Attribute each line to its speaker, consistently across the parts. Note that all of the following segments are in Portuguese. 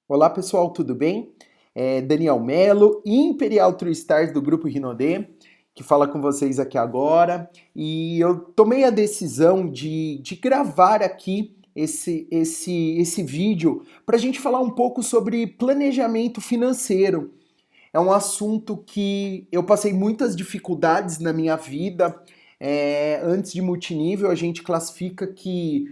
Speaker 1: Olá pessoal, tudo bem? Daniel Melo, Imperial True Stars do Grupo Rinodê, que fala com vocês aqui agora. E eu tomei a decisão de gravar aqui esse vídeo para a gente falar um pouco sobre planejamento financeiro. É um assunto que eu passei muitas dificuldades na minha vida. Antes de multinível, a gente classifica que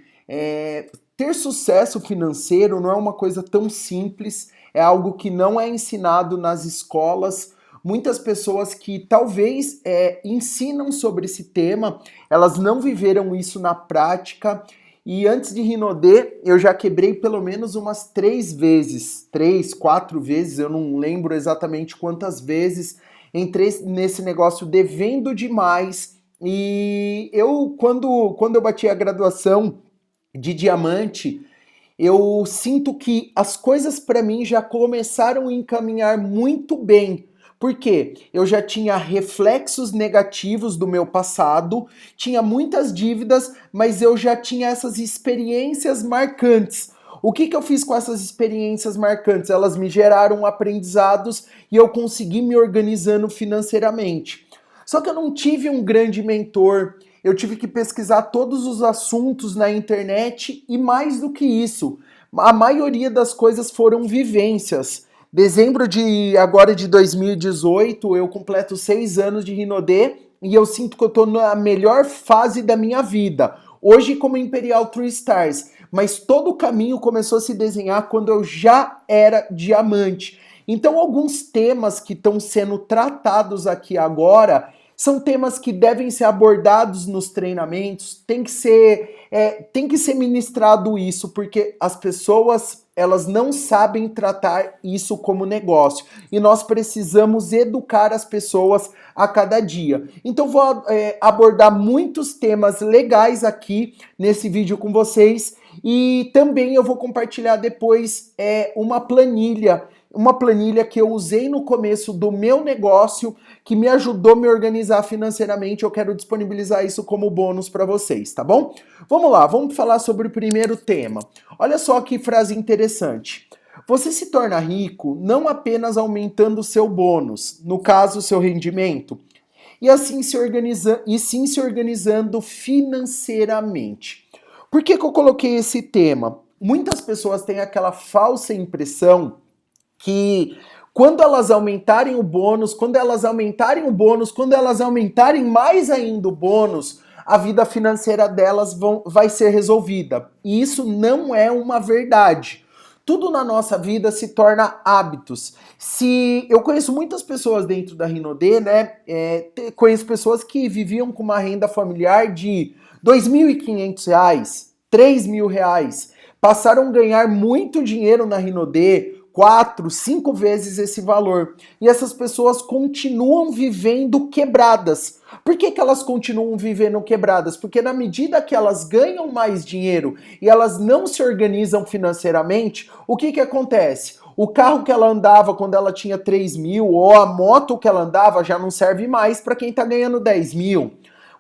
Speaker 1: ter sucesso financeiro não é uma coisa tão simples, é algo que não é ensinado nas escolas. Muitas pessoas que talvez ensinam sobre esse tema, elas não viveram isso na prática. E antes de Rinodê, eu já quebrei pelo menos umas 3 vezes, 3, 4 vezes, eu não lembro exatamente quantas vezes. Entrei nesse negócio devendo demais. E quando eu bati a graduação de diamante, eu sinto que as coisas para mim já começaram a encaminhar muito bem. Porque eu já tinha reflexos negativos do meu passado, tinha muitas dívidas, mas eu já tinha essas experiências marcantes. O que eu fiz com essas experiências marcantes? Elas me geraram aprendizados e eu consegui me organizando financeiramente. Só que eu não tive um grande mentor, eu tive que pesquisar todos os assuntos na internet e mais do que isso, a maioria das coisas foram vivências. Dezembro de agora de 2018, eu completo 6 anos de Rinodê e eu sinto que eu tô na melhor fase da minha vida. Hoje como Imperial True Stars, mas todo o caminho começou a se desenhar quando eu já era diamante. Então, alguns temas que estão sendo tratados aqui agora são temas que devem ser abordados nos treinamentos, tem que ser ministrado isso, porque as pessoas elas não sabem tratar isso como negócio e nós precisamos educar as pessoas a cada dia. Então vou abordar muitos temas legais aqui nesse vídeo com vocês e também eu vou compartilhar depois uma planilha que eu usei no começo do meu negócio, que me ajudou a me organizar financeiramente. Eu quero disponibilizar isso como bônus para vocês, tá bom? Vamos lá, vamos falar sobre o primeiro tema. Olha só que frase interessante. Você se torna rico não apenas aumentando o seu bônus, no caso, o seu rendimento, e assim sim se organizando financeiramente. Por que eu coloquei esse tema? Muitas pessoas têm aquela falsa impressão que quando elas aumentarem o bônus, quando elas aumentarem mais ainda o bônus, a vida financeira delas vai ser resolvida. E isso não é uma verdade. Tudo na nossa vida se torna hábitos. Se eu conheço muitas pessoas dentro da Rinodê, né? Conheço pessoas que viviam com uma renda familiar de R$ 2.500, R$ 3.000, passaram a ganhar muito dinheiro na Rinodê, 4, 5 vezes esse valor. E essas pessoas continuam vivendo quebradas. Por que elas continuam vivendo quebradas? Porque na medida que elas ganham mais dinheiro e elas não se organizam financeiramente, o que acontece? O carro que ela andava quando ela tinha 3.000 ou a moto que ela andava já não serve mais para quem está ganhando 10.000.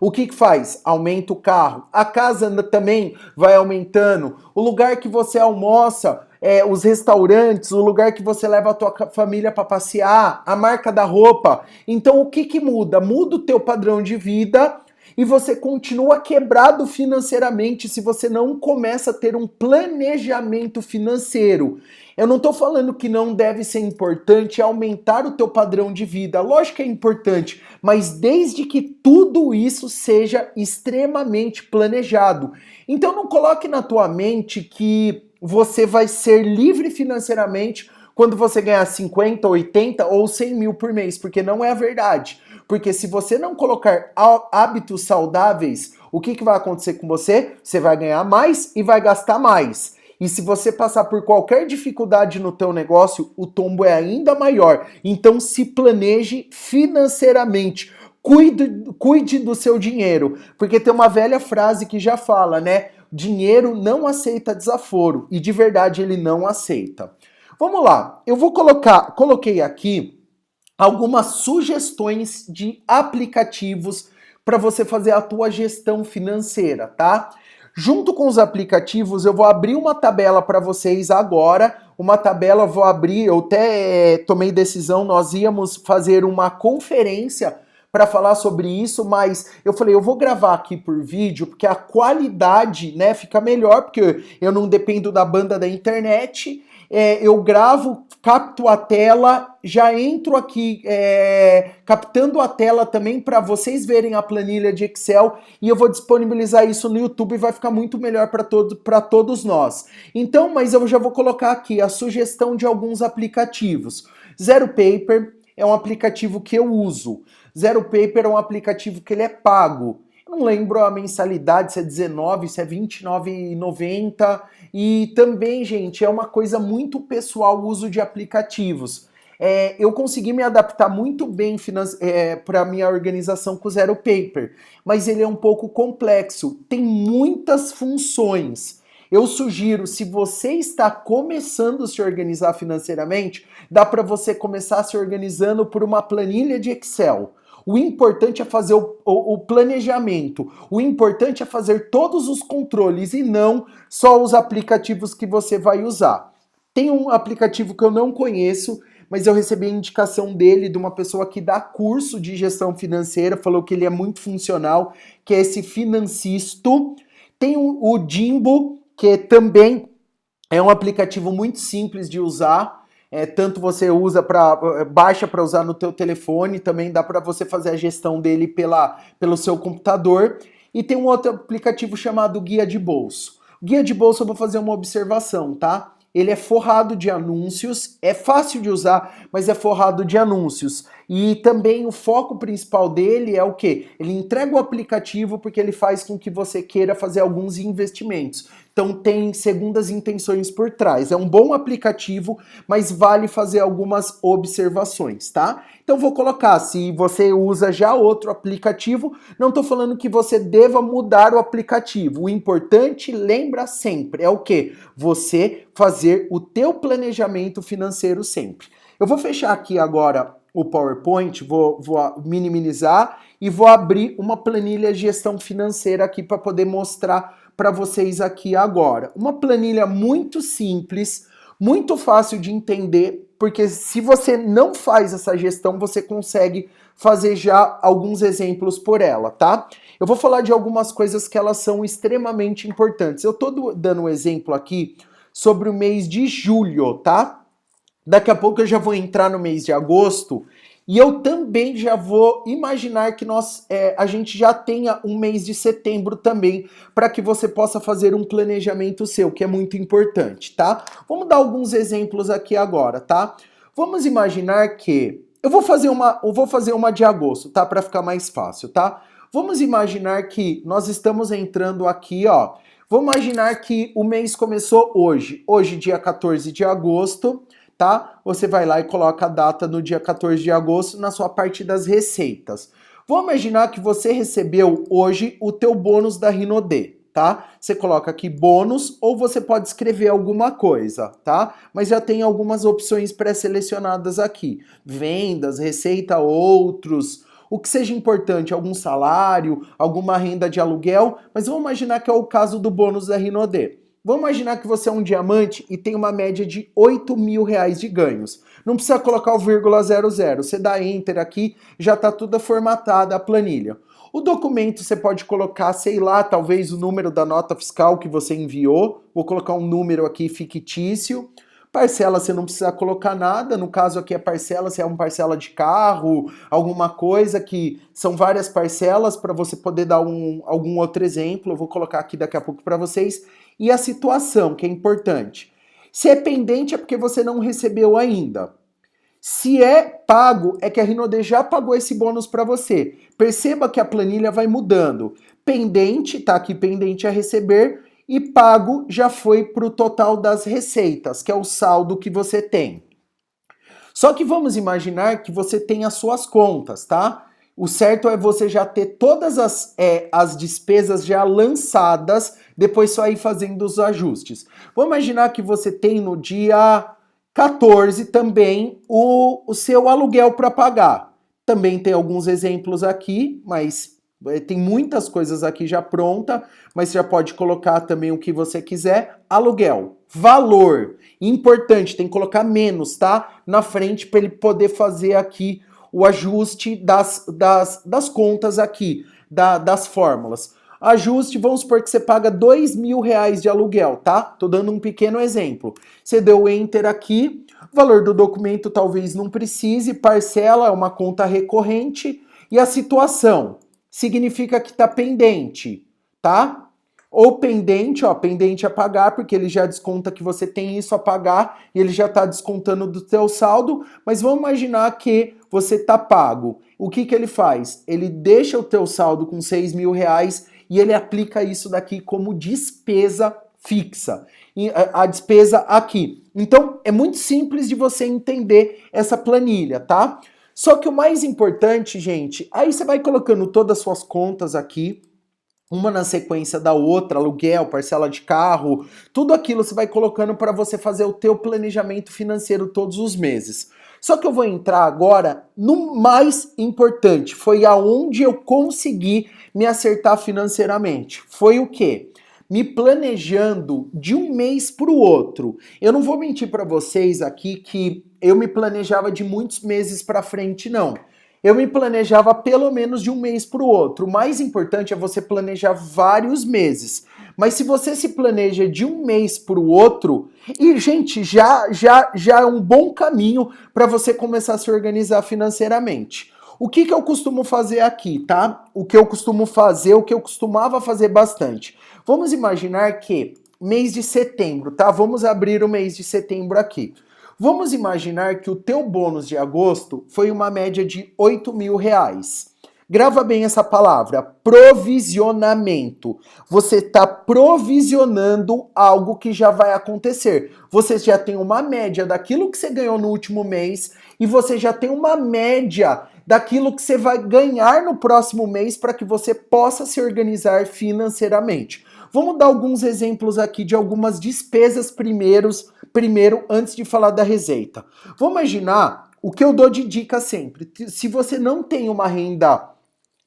Speaker 1: O que faz? Aumenta o carro. A casa também vai aumentando. O lugar que você almoça, os restaurantes, o lugar que você leva a tua família para passear, a marca da roupa. Então o que muda? Muda o teu padrão de vida e você continua quebrado financeiramente se você não começa a ter um planejamento financeiro. Eu não estou falando que não deve ser importante aumentar o teu padrão de vida. Lógico que é importante, mas desde que tudo isso seja extremamente planejado. Então não coloque na tua mente que você vai ser livre financeiramente quando você ganhar 50, 80 ou 100 mil por mês, porque não é a verdade. Porque se você não colocar hábitos saudáveis, o que vai acontecer com você? Você vai ganhar mais e vai gastar mais. E se você passar por qualquer dificuldade no teu negócio, o tombo é ainda maior. Então se planeje financeiramente. Cuide do seu dinheiro. Porque tem uma velha frase que já fala, né? Dinheiro não aceita desaforo. E de verdade ele não aceita. Vamos lá. Coloquei aqui algumas sugestões de aplicativos para você fazer a tua gestão financeira, tá? Junto com os aplicativos, eu vou abrir uma tabela para vocês agora. Uma tabela, vou abrir, eu até tomei decisão, nós íamos fazer uma conferência para falar sobre isso, mas eu falei, eu vou gravar aqui por vídeo, porque a qualidade, né, fica melhor, porque eu não dependo da banda da internet. Eu gravo, capto a tela, já entro aqui captando a tela também para vocês verem a planilha de Excel e eu vou disponibilizar isso no YouTube e vai ficar muito melhor para todos nós. Então, mas eu já vou colocar aqui a sugestão de alguns aplicativos. Zero Paper é um aplicativo que eu uso. Zero Paper é um aplicativo que ele é pago. Eu não lembro a mensalidade, se é 19, se é R$29,90. E também, gente, é uma coisa muito pessoal o uso de aplicativos. Eu consegui me adaptar muito bem para a minha organização com o Zero Paper, mas ele é um pouco complexo, tem muitas funções. Eu sugiro, se você está começando a se organizar financeiramente, dá para você começar se organizando por uma planilha de Excel. O importante é fazer o planejamento. O importante é fazer todos os controles e não só os aplicativos que você vai usar. Tem um aplicativo que eu não conheço, mas eu recebi a indicação dele de uma pessoa que dá curso de gestão financeira, falou que ele é muito funcional, que é esse Financisto. Tem o Jimbo, que também é um aplicativo muito simples de usar. Tanto você baixa para usar no teu telefone, também dá para você fazer a gestão dele pelo seu computador. E tem um outro aplicativo chamado Guia de Bolso. Guia de Bolso eu vou fazer uma observação, tá? Ele é forrado de anúncios, é fácil de usar, mas é forrado de anúncios. E também o foco principal dele é o quê? Ele entrega o aplicativo porque ele faz com que você queira fazer alguns investimentos. Então tem segundas intenções por trás. É um bom aplicativo, mas vale fazer algumas observações, tá? Então vou colocar, se você usa já outro aplicativo, não estou falando que você deva mudar o aplicativo. O importante, lembra sempre, é o quê? Você fazer o teu planejamento financeiro sempre. Eu vou fechar aqui agora o PowerPoint, vou minimizar e vou abrir uma planilha de gestão financeira aqui para poder mostrar para vocês aqui agora. Uma planilha muito simples, muito fácil de entender, porque se você não faz essa gestão, você consegue fazer já alguns exemplos por ela, tá? Eu vou falar de algumas coisas que elas são extremamente importantes. Eu tô dando um exemplo aqui sobre o mês de julho, tá? Daqui a pouco eu já vou entrar no mês de agosto e eu também já vou imaginar que a gente já tenha um mês de setembro também, para que você possa fazer um planejamento seu, que é muito importante, tá? Vamos dar alguns exemplos aqui agora, tá? Vamos imaginar que eu vou fazer uma de agosto, tá? Para ficar mais fácil, tá? Vamos imaginar que nós estamos entrando aqui, ó. Vamos imaginar que o mês começou hoje, dia 14 de agosto. Tá? Você vai lá e coloca a data no dia 14 de agosto na sua parte das receitas. Vamos imaginar que você recebeu hoje o teu bônus da Rinode, tá? Você coloca aqui bônus ou você pode escrever alguma coisa, tá? Mas já tem algumas opções pré-selecionadas aqui. Vendas, receita, outros, o que seja importante, algum salário, alguma renda de aluguel, mas vamos imaginar que é o caso do bônus da Rinode. Vamos imaginar que você é um diamante e tem uma média de R$8.000 de ganhos. Não precisa colocar o vírgula 00, você dá Enter aqui, já está toda formatada a planilha. O documento você pode colocar, sei lá, talvez o número da nota fiscal que você enviou. Vou colocar um número aqui fictício. Parcela você não precisa colocar nada, no caso aqui é parcela, se é uma parcela de carro, alguma coisa que são várias parcelas para você poder dar algum outro exemplo, eu vou colocar aqui daqui a pouco para vocês. E a situação, que é importante. Se é pendente é porque você não recebeu ainda. Se é pago, é que a Rinode já pagou esse bônus para você. Perceba que a planilha vai mudando. Pendente, tá aqui pendente a receber, e pago já foi para o total das receitas, que é o saldo que você tem. Só que vamos imaginar que você tem as suas contas, tá? O certo é você já ter todas as despesas já lançadas, depois só ir fazendo os ajustes. Vamos imaginar que você tem no dia 14 também o seu aluguel para pagar. Também tem alguns exemplos aqui, mas Tem muitas coisas aqui já pronta, mas você já pode colocar também o que você quiser. Aluguel, valor, importante, tem que colocar menos, tá? Na frente para ele poder fazer aqui o ajuste das contas aqui, das fórmulas. Ajuste, vamos supor que você paga R$ 2.000 de aluguel, tá? Tô dando um pequeno exemplo. Você deu Enter aqui, valor do documento talvez não precise, parcela é uma conta recorrente e a situação significa que está pendente, tá? Ou pendente, ó, pendente a pagar, porque ele já desconta que você tem isso a pagar e ele já está descontando do teu saldo, mas vamos imaginar que você está pago. O que que ele faz? Ele deixa o teu saldo com R$ 6.000 e ele aplica isso daqui como despesa fixa. A despesa aqui. Então, é muito simples de você entender essa planilha, tá? Só que o mais importante, gente, aí você vai colocando todas as suas contas aqui, uma na sequência da outra, aluguel, parcela de carro, tudo aquilo você vai colocando para você fazer o teu planejamento financeiro todos os meses. Só que eu vou entrar agora no mais importante, foi aonde eu consegui me acertar financeiramente. Foi o quê? Me planejando de um mês para o outro. Eu não vou mentir para vocês aqui que eu me planejava de muitos meses para frente, não. Eu me planejava pelo menos de um mês para o outro. O mais importante é você planejar vários meses. Mas se você se planeja de um mês para o outro, e gente, já é um bom caminho para você começar a se organizar financeiramente. O que eu costumo fazer aqui, tá? O que eu costumo fazer, o que eu costumava fazer bastante. Vamos imaginar que mês de setembro, tá? Vamos abrir o mês de setembro aqui. Vamos imaginar que o teu bônus de agosto foi uma média de R$ 8.000. Grava bem essa palavra, provisionamento. Você está provisionando algo que já vai acontecer. Você já tem uma média daquilo que você ganhou no último mês e você já tem uma média daquilo que você vai ganhar no próximo mês para que você possa se organizar financeiramente. Vamos dar alguns exemplos aqui de algumas despesas primeiro, antes de falar da receita. Vamos imaginar o que eu dou de dica sempre. Se você não tem uma renda,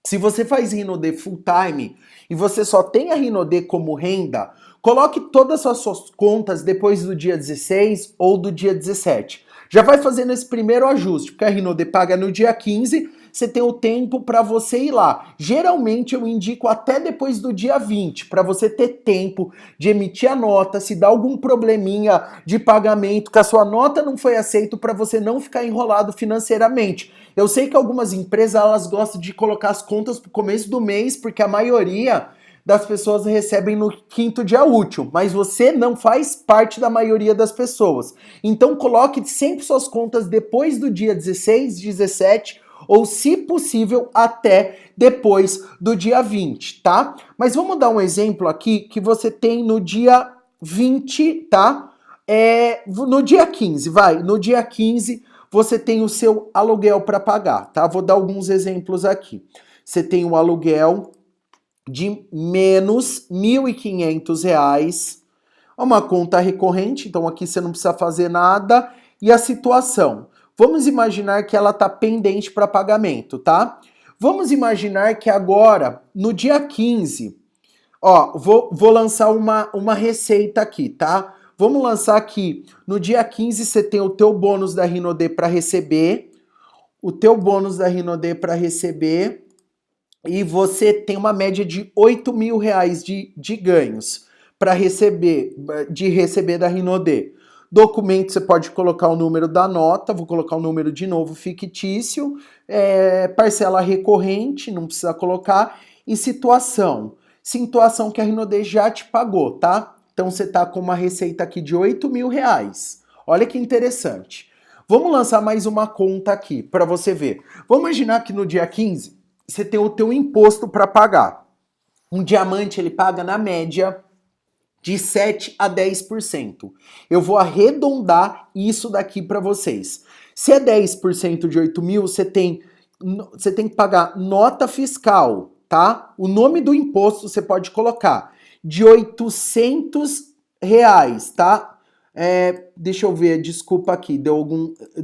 Speaker 1: se você faz Rinode full time e você só tem a Rinode como renda, coloque todas as suas contas depois do dia 16 ou do dia 17. Já vai fazendo esse primeiro ajuste, porque a Rinode paga no dia 15, você tem o tempo para você ir lá. Geralmente eu indico até depois do dia 20, para você ter tempo de emitir a nota, se dá algum probleminha de pagamento, que a sua nota não foi aceita, para você não ficar enrolado financeiramente. Eu sei que algumas empresas elas gostam de colocar as contas pro começo do mês, porque a maioria das pessoas recebem no quinto dia útil, mas você não faz parte da maioria das pessoas. Então coloque sempre suas contas depois do dia 16, 17 ou, se possível, até depois do dia 20, tá? Mas vamos dar um exemplo aqui que você tem no dia 20, tá? No dia 15, vai, no dia 15 você tem o seu aluguel para pagar, tá? Vou dar alguns exemplos aqui. Você tem o aluguel de menos R$ 1.500, uma conta recorrente, então aqui você não precisa fazer nada, e a situação. Vamos imaginar que ela está pendente para pagamento, tá? Vamos imaginar que agora, no dia 15, ó, vou lançar uma receita aqui, tá? Vamos lançar aqui, no dia 15 você tem o teu bônus da Rinode para receber, e você tem uma média de R$ 8.000 de ganhos para receber da Rinode. Documento, você pode colocar o número da nota, vou colocar o número de novo fictício, parcela recorrente, não precisa colocar, e situação que a Rinode já te pagou, tá? Então você tá com uma receita aqui de R$ 8.000. Olha que interessante. Vamos lançar mais uma conta aqui para você ver. Vamos imaginar que no dia 15 você tem o teu imposto para pagar. Um diamante ele paga na média de 7 a 10%. Eu vou arredondar isso daqui para vocês. Se é 10% de 8.000, você tem que pagar nota fiscal, tá? O nome do imposto você pode colocar de R$ 800, tá? Deixa eu ver, desculpa aqui, deu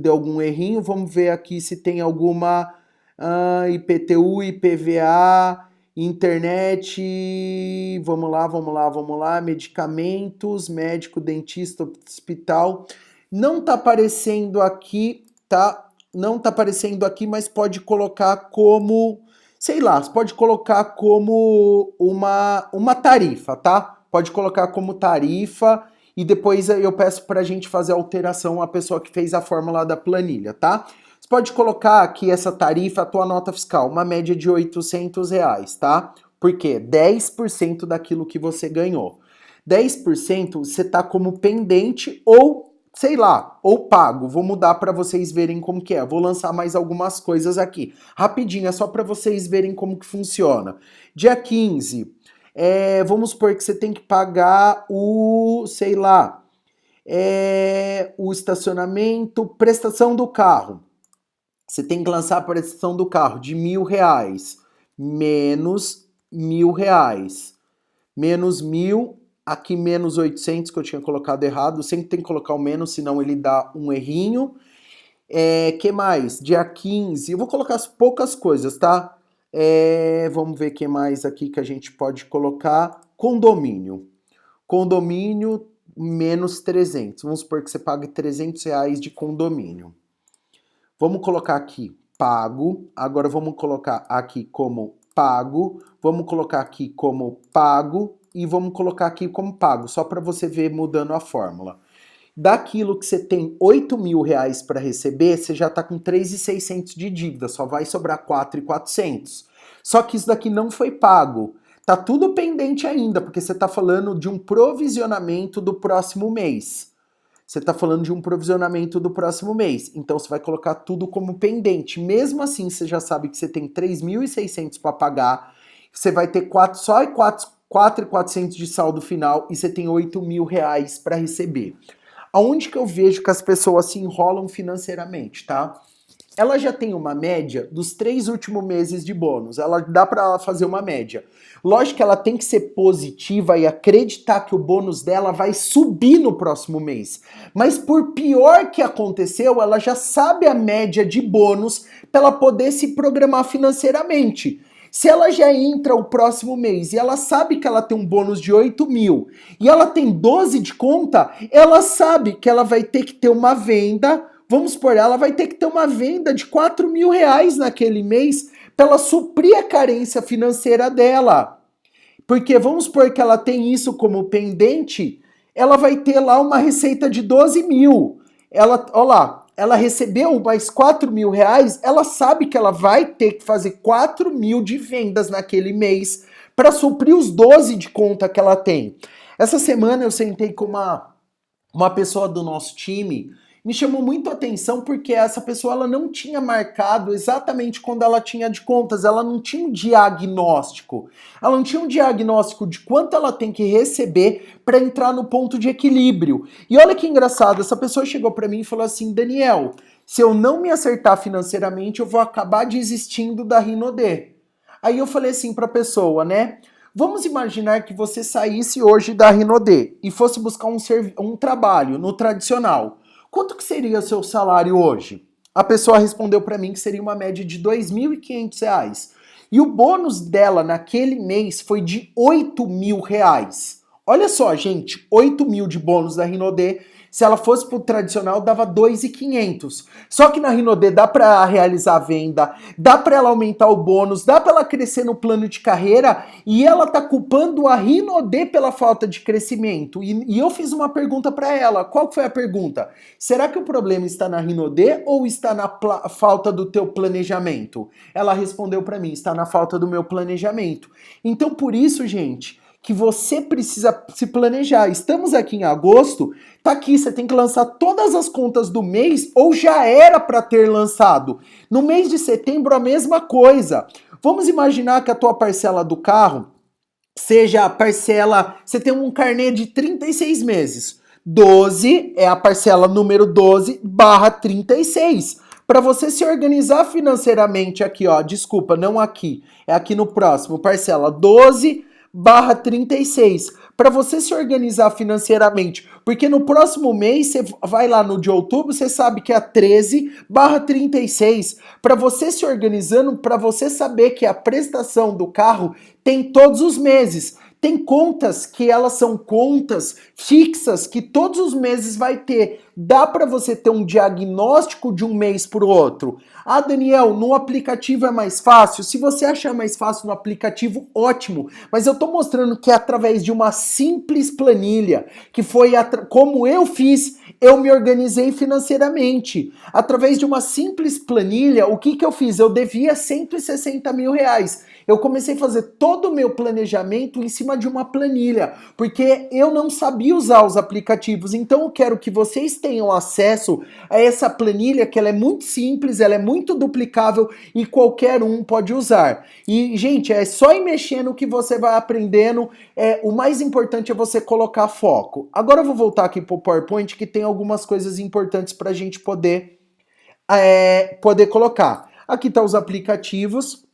Speaker 1: algum errinho. Vamos ver aqui se tem alguma IPTU, IPVA internet, vamos lá, medicamentos, médico, dentista, hospital. Não tá aparecendo aqui, tá? Não tá aparecendo aqui, mas pode colocar como, sei lá, você pode colocar como uma tarifa, tá? Pode colocar como tarifa e depois eu peço pra gente fazer a alteração, a pessoa que fez a fórmula da planilha, tá? Você pode colocar aqui essa tarifa, a tua nota fiscal, uma média de R$ 800, tá? Por quê? 10% daquilo que você ganhou. 10% você tá como pendente ou sei lá, ou pago. Vou mudar para vocês verem como que é. Vou lançar mais algumas coisas aqui. Rapidinho, é só para vocês verem como que funciona. Dia 15, vamos supor que você tem que pagar o, sei lá, o estacionamento, prestação do carro. Você tem que lançar a prestação do carro de R$ 1.000, menos R$ 1.000, menos 1.000, aqui menos 800 que eu tinha colocado errado, sempre tem que colocar o menos, senão ele dá um errinho. Que mais? Dia 15, eu vou colocar as poucas coisas, tá? Vamos ver o que mais aqui que a gente pode colocar. Condomínio. Condomínio, menos 300. Vamos supor que você pague R$ 300 de condomínio. Vamos colocar aqui pago. Agora vamos colocar aqui como pago. Vamos colocar aqui como pago. E vamos colocar aqui como pago, só para você ver mudando a fórmula. Daquilo que você tem R$ 8.000 para receber, você já está com 3.600 de dívida, só vai sobrar 4.400. Só que isso daqui não foi pago. Tá tudo pendente ainda, porque você está falando de um provisionamento do próximo mês. Você está falando de um provisionamento do próximo mês. Então você vai colocar tudo como pendente. Mesmo assim, você já sabe que você tem 3.600 para pagar. Você vai ter só 4.400 de saldo final e você tem R$ 8.000 para receber. Aonde que eu vejo que as pessoas se enrolam financeiramente, tá? Ela já tem uma média dos 3 últimos meses de bônus. Dá para ela fazer uma média. Lógico que ela tem que ser positiva e acreditar que o bônus dela vai subir no próximo mês. Mas por pior que aconteceu, ela já sabe a média de bônus para ela poder se programar financeiramente. Se ela já entra o próximo mês e ela sabe que ela tem um bônus de 8.000 e ela tem 12 de conta, ela sabe que ela vai ter que ter uma venda, vamos supor, ela vai ter que ter uma venda de R$ 4.000 naquele mês para ela suprir a carência financeira dela. Porque vamos supor que ela tem isso como pendente, ela vai ter lá uma receita de 12.000. Olha lá, ela recebeu mais R$ 4.000, ela sabe que ela vai ter que fazer 4.000 de vendas naquele mês para suprir os 12 de conta que ela tem. Essa semana eu sentei com uma pessoa do nosso time, me chamou muito a atenção porque essa pessoa ela não tinha marcado exatamente quando ela tinha de contas, ela não tinha um diagnóstico. Ela não tinha um diagnóstico de quanto ela tem que receber para entrar no ponto de equilíbrio. E olha que engraçado, essa pessoa chegou para mim e falou assim: Daniel, se eu não me acertar financeiramente, eu vou acabar desistindo da Rinode. Aí eu falei assim para a pessoa, né? Vamos imaginar que você saísse hoje da Rinode e fosse buscar um trabalho no tradicional. Quanto que seria o seu salário hoje? A pessoa respondeu para mim que seria uma média de R$ 2.500. E o bônus dela naquele mês foi de R$ 8.000. Olha só, gente, 8.000 de bônus da Rinode. Se ela fosse pro tradicional, dava 2.500. Só que na Rinode dá para realizar a venda, dá para ela aumentar o bônus, dá para ela crescer no plano de carreira e ela tá culpando a Rinode pela falta de crescimento. E eu fiz uma pergunta para ela. Qual foi a pergunta? Será que o problema está na Rinode ou está na falta do teu planejamento? Ela respondeu para mim, está na falta do meu planejamento. Então por isso, gente, que você precisa se planejar. Estamos aqui em agosto, tá aqui, você tem que lançar todas as contas do mês ou já era para ter lançado. No mês de setembro a mesma coisa. Vamos imaginar que a tua parcela do carro seja a parcela, você tem um carnê de 36 meses. 12 é a parcela número 12/36. Para você se organizar financeiramente aqui, ó, desculpa, não aqui, é aqui no próximo, parcela 12/36, para você se organizar financeiramente, porque no próximo mês você vai lá no de outubro, você sabe que é a 13/36, para você se organizando, para você saber que a prestação do carro tem todos os meses. Tem contas que elas são contas fixas que todos os meses vai ter. Dá para você ter um diagnóstico de um mês para o outro. Ah, Daniel, no aplicativo é mais fácil? Se você achar mais fácil no aplicativo, ótimo. Mas eu estou mostrando que é através de uma simples planilha, que foi como eu fiz, eu me organizei financeiramente. Através de uma simples planilha, o que eu fiz? Eu devia 160 mil reais. Eu comecei a fazer todo o meu planejamento em cima de uma planilha, porque eu não sabia usar os aplicativos. Então eu quero que vocês tenham acesso a essa planilha, que ela é muito simples, ela é muito duplicável e qualquer um pode usar. E, gente, é só ir mexendo que você vai aprendendo. O mais importante é você colocar foco. Agora eu vou voltar aqui para o PowerPoint, que tem algumas coisas importantes para a gente poder colocar. Aqui tá os aplicativos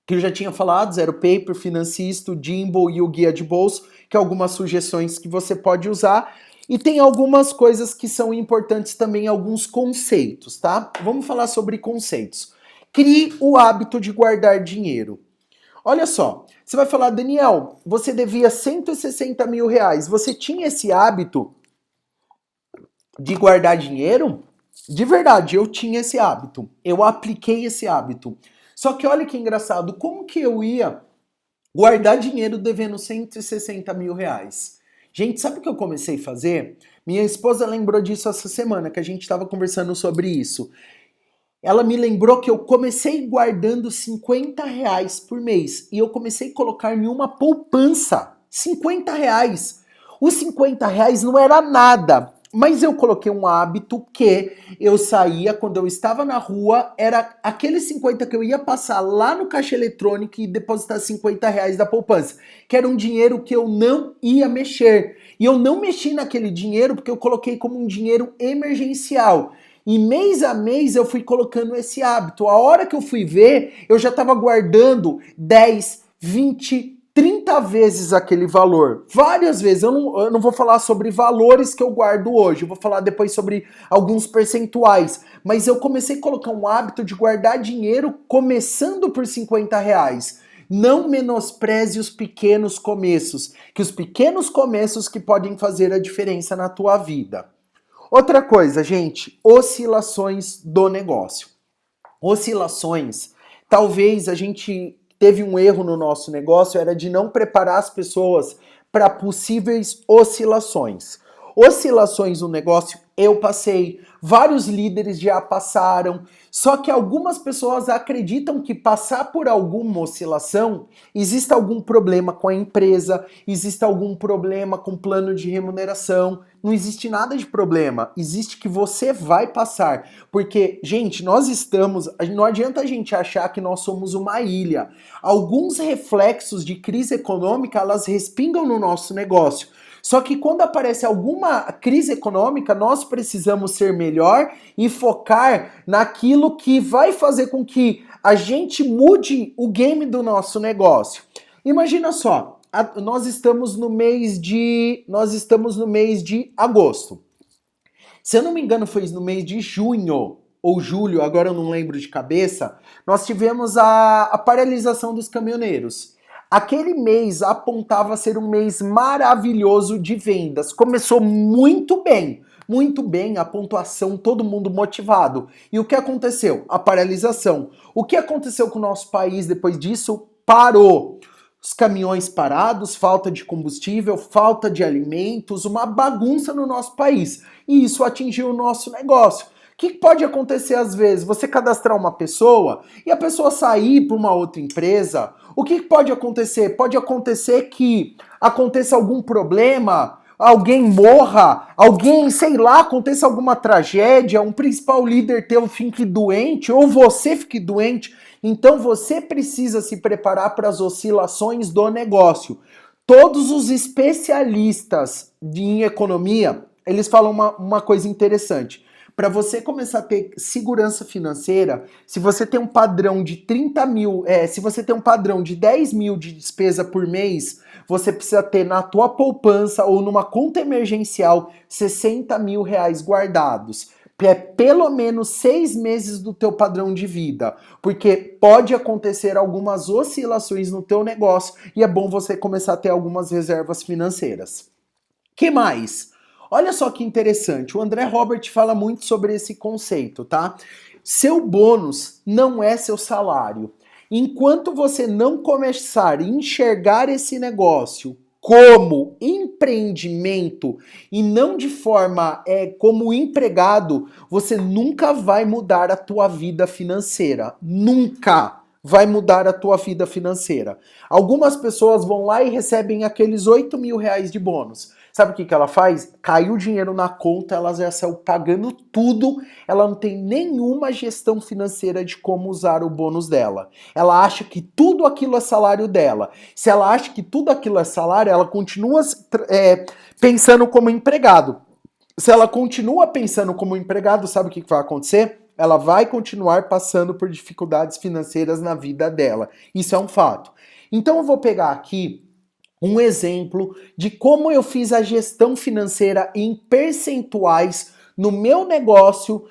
Speaker 1: que eu já tinha falado, Zero Paper, Financisto, Jimbo e o Guia de Bolso, que é algumas sugestões que você pode usar. E tem algumas coisas que são importantes também, alguns conceitos, tá? Vamos falar sobre conceitos. Crie o hábito de guardar dinheiro. Olha só, você vai falar, Daniel, você devia 160 mil reais. Você tinha esse hábito de guardar dinheiro? De verdade, eu tinha esse hábito. Eu apliquei esse hábito. Só que olha que engraçado, como que eu ia guardar dinheiro devendo 160 mil reais? Gente, sabe o que eu comecei a fazer? Minha esposa lembrou disso essa semana, que a gente estava conversando sobre isso. Ela me lembrou que eu comecei guardando 50 reais por mês. E eu comecei a colocar em uma poupança. 50 reais. Os 50 reais não era nada. Mas eu coloquei um hábito que eu saía, quando eu estava na rua, era aqueles 50 que eu ia passar lá no caixa eletrônico e depositar 50 reais da poupança. Que era um dinheiro que eu não ia mexer. E eu não mexi naquele dinheiro porque eu coloquei como um dinheiro emergencial. E mês a mês eu fui colocando esse hábito. A hora que eu fui ver, eu já estava guardando 10, 20, 30 vezes aquele valor. Várias vezes. Eu não vou falar sobre valores que eu guardo hoje. Eu vou falar depois sobre alguns percentuais. Mas eu comecei a colocar um hábito de guardar dinheiro começando por 50 reais. Não menospreze os pequenos começos. Que os pequenos começos que podem fazer a diferença na tua vida. Outra coisa, gente, oscilações do negócio. Oscilações, talvez a gente teve um erro no nosso negócio, era de não preparar as pessoas para possíveis oscilações. Oscilações no negócio, eu passei, vários líderes já passaram, só que algumas pessoas acreditam que passar por alguma oscilação, existe algum problema com a empresa, existe algum problema com o plano de remuneração. Não existe nada de problema, existe que você vai passar. Porque, gente, não adianta a gente achar que nós somos uma ilha. Alguns reflexos de crise econômica, elas respingam no nosso negócio. Só que quando aparece alguma crise econômica, nós precisamos ser melhor e focar naquilo que vai fazer com que a gente mude o game do nosso negócio. Imagina só, nós estamos no mês de agosto. Se eu não me engano, foi no mês de junho ou julho, agora eu não lembro de cabeça, nós tivemos a paralisação dos caminhoneiros. Aquele mês apontava ser um mês maravilhoso de vendas. Começou muito bem, a pontuação, todo mundo motivado. E o que aconteceu? A paralisação. O que aconteceu com o nosso país depois disso? Parou. Os caminhões parados, falta de combustível, falta de alimentos, uma bagunça no nosso país. E isso atingiu o nosso negócio. O que pode acontecer às vezes? Você cadastrar uma pessoa e a pessoa sair para uma outra empresa. O que pode acontecer? Pode acontecer que aconteça algum problema, alguém morra, alguém, sei lá, aconteça alguma tragédia, um principal líder teu fique doente ou você fique doente. Então você precisa se preparar para as oscilações do negócio. Todos os especialistas em economia, eles falam uma coisa interessante. para você começar a ter segurança financeira, se você tem um padrão de 30 mil, se você tem um padrão de 10 mil de despesa por mês, você precisa ter na tua poupança ou numa conta emergencial 60 mil reais guardados. É pelo menos 6 meses do teu padrão de vida, porque pode acontecer algumas oscilações no teu negócio e é bom você começar a ter algumas reservas financeiras. Que mais? Olha só que interessante, o André Robert fala muito sobre esse conceito, tá? Seu bônus não é seu salário. Enquanto você não começar a enxergar esse negócio como empreendimento e não de forma como empregado, você nunca vai mudar a tua vida financeira. Nunca vai mudar a tua vida financeira. Algumas pessoas vão lá e recebem aqueles 8 mil reais de bônus. Sabe o que ela faz? Caiu o dinheiro na conta, ela já saiu pagando tudo, ela não tem nenhuma gestão financeira de como usar o bônus dela. Ela acha que tudo aquilo é salário dela. Se ela acha que tudo aquilo é salário, ela continua pensando como empregado. Se ela continua pensando como empregado, sabe o que vai acontecer? Ela vai continuar passando por dificuldades financeiras na vida dela. Isso é um fato. Então eu vou pegar aqui um exemplo de como eu fiz a gestão financeira em percentuais no meu negócio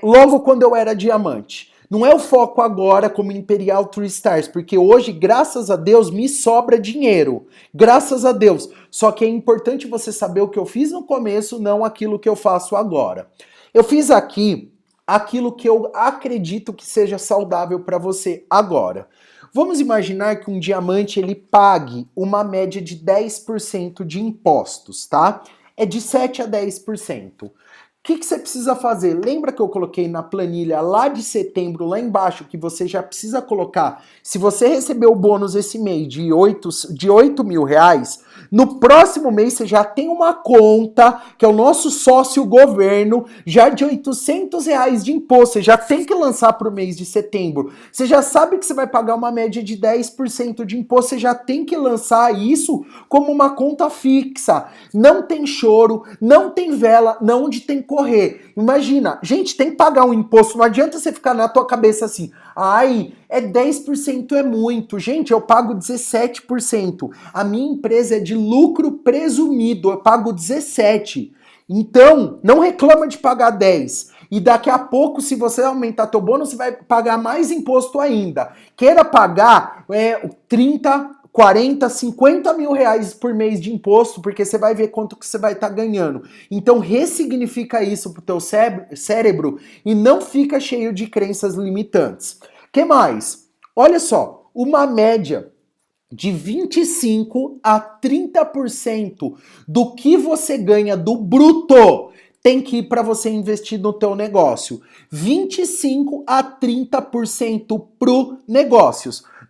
Speaker 1: logo quando eu era diamante. Não é o foco agora como Imperial True Stars, porque hoje, graças a Deus, me sobra dinheiro. Graças a Deus. Só que é importante você saber o que eu fiz no começo, não aquilo que eu faço agora. Eu fiz aqui aquilo que eu acredito que seja saudável para você agora. Vamos imaginar que um diamante ele pague uma média de 10% de impostos, tá? É de 7 a 10%. O que você precisa fazer? Lembra que eu coloquei na planilha lá de setembro, lá embaixo, que você já precisa colocar, se você recebeu o bônus esse mês de 8 mil reais, no próximo mês você já tem uma conta, que é o nosso sócio governo, já de 800 reais de imposto, você já tem que lançar para o mês de setembro. Você já sabe que você vai pagar uma média de 10% de imposto, você já tem que lançar isso como uma conta fixa. Não tem choro, não tem vela, não onde tem correr. Imagina, gente, tem que pagar um imposto, não adianta você ficar na tua cabeça assim, ai, 10% é muito. Gente, eu pago 17%. A minha empresa é de lucro presumido, eu pago 17%. Então, não reclama de pagar 10%. E daqui a pouco, se você aumentar teu bônus, você vai pagar mais imposto ainda. Queira pagar 30, 40, 50 mil reais por mês de imposto, porque você vai ver quanto que você vai estar ganhando. Então ressignifica isso pro teu cérebro e não fica cheio de crenças limitantes. Que mais? Olha só, uma média de 25 a 30% do que você ganha do bruto tem que ir para você investir no teu negócio. 25 a 30%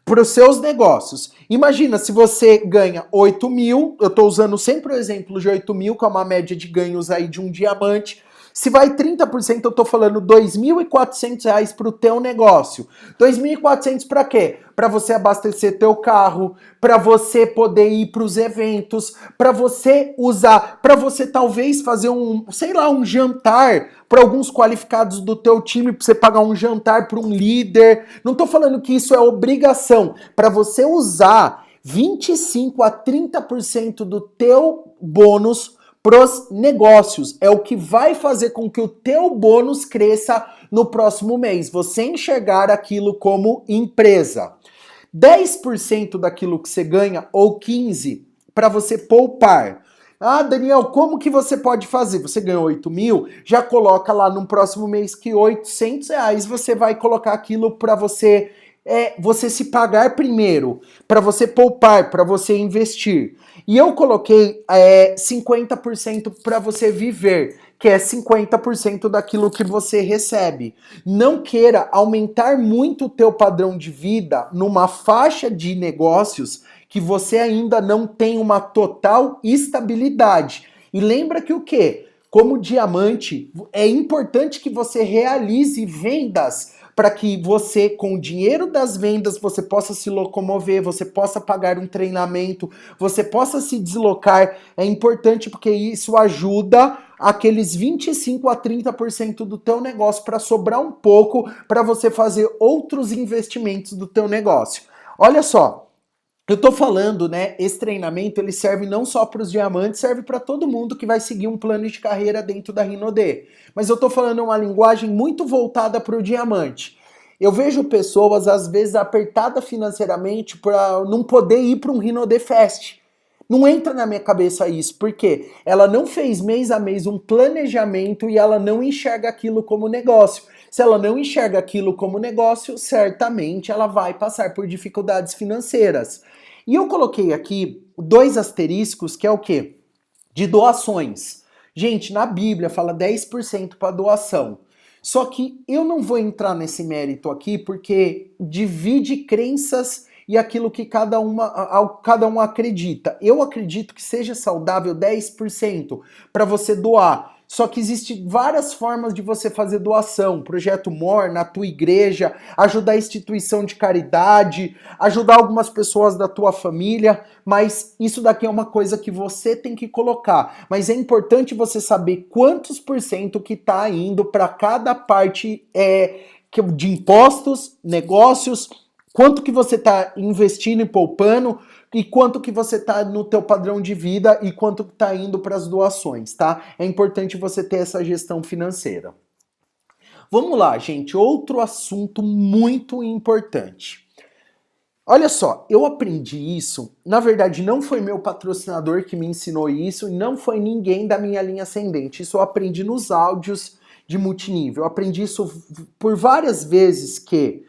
Speaker 1: para os seus negócios. Imagina, se você ganha 8 mil, eu estou usando sempre o exemplo de 8 mil, que é uma média de ganhos aí de um diamante. Se vai 30%, eu tô falando R$ 2.400 para o teu negócio. 2.400 para quê? Para você abastecer teu carro, para você poder ir para os eventos, para você usar, para você talvez fazer um jantar para alguns qualificados do teu time, para você pagar um jantar para um líder. Não tô falando que isso é obrigação, para você usar 25 a 30% do teu bônus pros negócios. É o que vai fazer com que o teu bônus cresça no próximo mês. Você enxergar aquilo como empresa. 10% daquilo que você ganha, ou 15%, para você poupar. Ah, Daniel, como que você pode fazer? Você ganhou 8 mil, já coloca lá no próximo mês que 800 reais você vai colocar aquilo para você se pagar primeiro, para você poupar, para você investir. E eu coloquei 50% para você viver, que é 50% daquilo que você recebe. Não queira aumentar muito o teu padrão de vida numa faixa de negócios que você ainda não tem uma total estabilidade. E lembra que o quê? Como diamante, é importante que você realize vendas para que você, com o dinheiro das vendas, você possa se locomover, você possa pagar um treinamento, você possa se deslocar. É importante porque isso ajuda aqueles 25 a 30% do teu negócio para sobrar um pouco para você fazer outros investimentos do teu negócio. Olha só, eu tô falando, né, esse treinamento ele serve não só para os diamantes, serve para todo mundo que vai seguir um plano de carreira dentro da Rinode. Mas eu tô falando uma linguagem muito voltada para o diamante. Eu vejo pessoas às vezes apertadas financeiramente para não poder ir para um Rinode Fest. Não entra na minha cabeça isso, porque ela não fez mês a mês um planejamento e ela não enxerga aquilo como negócio. Se ela não enxerga aquilo como negócio, certamente ela vai passar por dificuldades financeiras. E eu coloquei aqui dois asteriscos, que é o quê? De doações. Gente, na Bíblia fala 10% para doação. Só que eu não vou entrar nesse mérito aqui porque divide crenças e aquilo que cada um acredita. Eu acredito que seja saudável 10% para você doar. Só que existem várias formas de você fazer doação. Projeto MOR, na tua igreja, ajudar a instituição de caridade, ajudar algumas pessoas da tua família, mas isso daqui é uma coisa que você tem que colocar. Mas é importante você saber quantos por cento que está indo para cada parte de impostos, negócios, quanto que você está investindo e poupando e quanto que você está no teu padrão de vida e quanto que está indo para as doações, tá? É importante você ter essa gestão financeira. Vamos lá, gente, outro assunto muito importante. Olha só, eu aprendi isso, na verdade não foi meu patrocinador que me ensinou isso, não foi ninguém da minha linha ascendente, isso eu aprendi nos áudios de multinível, eu aprendi isso por várias vezes que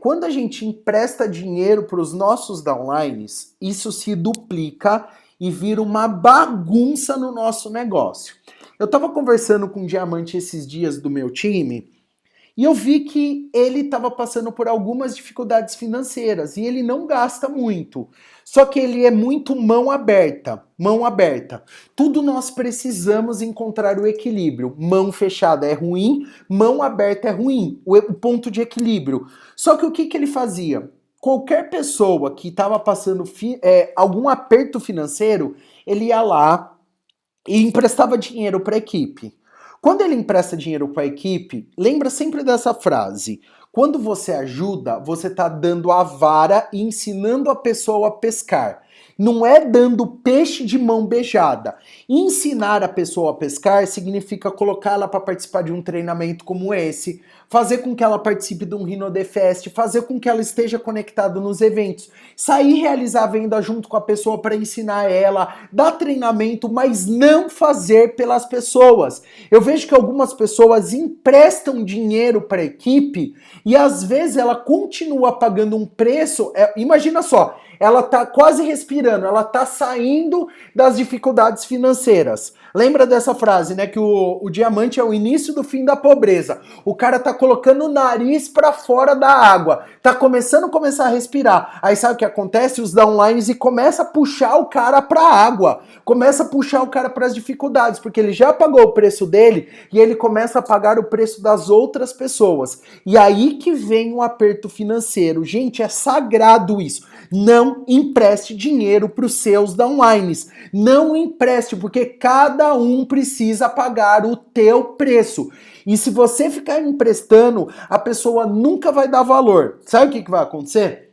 Speaker 1: quando a gente empresta dinheiro para os nossos downlines, isso se duplica e vira uma bagunça no nosso negócio. Eu estava conversando com um diamante esses dias do meu time e eu vi que ele estava passando por algumas dificuldades financeiras e ele não gasta muito. Só que ele é muito mão aberta, mão aberta. Tudo nós precisamos encontrar o equilíbrio. Mão fechada é ruim, mão aberta é ruim. O ponto de equilíbrio. Só que o que ele fazia? Qualquer pessoa que estava passando algum aperto financeiro, ele ia lá e emprestava dinheiro para a equipe. Quando ele empresta dinheiro para a equipe, lembra sempre dessa frase. Quando você ajuda, você está dando a vara e ensinando a pessoa a pescar. Não é dando peixe de mão beijada. Ensinar a pessoa a pescar significa colocá-la para participar de um treinamento como esse, fazer com que ela participe de um Rinode Fest, fazer com que ela esteja conectada nos eventos, sair realizar a venda junto com a pessoa para ensinar ela, dar treinamento, mas não fazer pelas pessoas. Eu vejo que algumas pessoas emprestam dinheiro para a equipe e às vezes ela continua pagando um preço, imagina só, ela tá quase respirando, ela tá saindo das dificuldades financeiras. Lembra dessa frase, né, que o diamante é o início do fim da pobreza. O cara tá colocando o nariz para fora da água, tá começando a respirar. Aí sabe o que acontece? Os downlines e começa a puxar o cara para a água, começa a puxar o cara para as dificuldades, porque ele já pagou o preço dele e ele começa a pagar o preço das outras pessoas. E aí que vem o aperto financeiro. Gente, é sagrado isso. Não empreste dinheiro para os seus downlines. Não empreste, porque cada um precisa pagar o teu preço. E se você ficar emprestando, a pessoa nunca vai dar valor. Sabe o que vai acontecer?